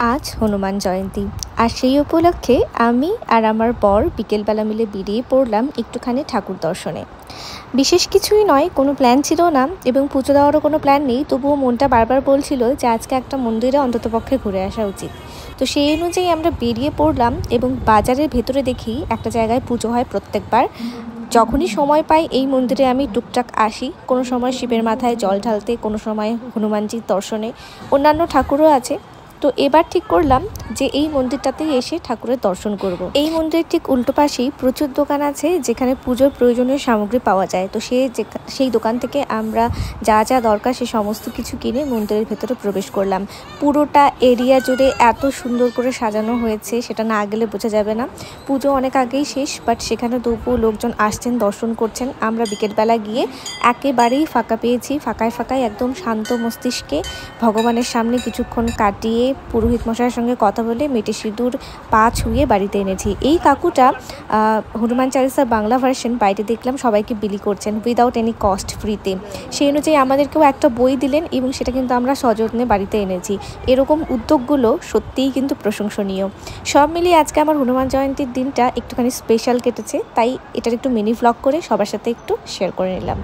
আজ হনুমান জয়ন্তী আর সেই উপলক্ষে আমি আর আমার বর বিকেলবেলা মিলে বেরিয়ে পড়লাম একটুখানি ঠাকুর দর্শনে। বিশেষ কিছুই নয়, কোনো প্ল্যান ছিল না এবং পুজো দেওয়ারও কোনো প্ল্যান নেই, তবুও মনটা বারবার বলছিল যে আজকে একটা মন্দিরে অন্ততপক্ষে ঘুরে আসা উচিত। তো সেই অনুযায়ী আমরা বেরিয়ে পড়লাম এবং বাজারের ভেতরে দেখি একটা জায়গায় পুজো হয় প্রত্যেকবার। যখনই সময় পাই এই মন্দিরে আমি টুকটাক আসি, কোনো সময় শিবের মাথায় জল ঢালতে, কোনো সময় হনুমানজির দর্শনে, অন্যান্য ঠাকুরও আছে। তো এবার ঠিক করলাম যে এই মন্দিরটাতেই এসে ঠাকুরের দর্শন করব। এই মন্দিরের ঠিক উল্টো পাশেই প্রচুর দোকান আছে যেখানে পুজোর প্রয়োজনীয় সামগ্রী পাওয়া যায়। তো সেই দোকান থেকে আমরা যা যা দরকার সে সমস্ত কিছু কিনে মন্দিরের ভেতরে প্রবেশ করলাম। পুরোটা এরিয়া জুড়ে এত সুন্দর করে সাজানো হয়েছে, সেটা না গেলে বোঝা যাবে না। পুজো অনেক আগেই শেষ, বাট সেখানে তবুও লোকজন আসছেন, দর্শন করছেন। আমরা বিকেলবেলা গিয়ে একেবারেই ফাঁকা পেয়েছি, ফাঁকায় ফাঁকায় একদম শান্ত মস্তিষ্কে ভগবানের সামনে কিছুক্ষণ কাটিয়ে পুরোহিত মশাইয়ের সঙ্গে কথা বলে মেটে সিঁদুর পা ছুঁয়ে বাড়িতে এনেছি। এই কাকুটা হনুমান চালিসার বাংলা ভার্সন বাইরে দেখলাম সবাইকে বিলি করছেন উইদাউট এনি কস্ট, ফ্রিতে। সেই অনুযায়ী আমাদেরকেও একটা বই দিলেন এবং সেটা কিন্তু আমরা সযত্নে বাড়িতে এনেছি। এরকম উদ্যোগগুলো সত্যিই কিন্তু প্রশংসনীয়। সব মিলিয়ে আজকে আমার হনুমান জয়ন্তীর দিনটা একটুখানি স্পেশাল কেটেছে, তাই এটার একটু মিনি ভ্লগ করে সবার সাথে একটু শেয়ার করে নিলাম।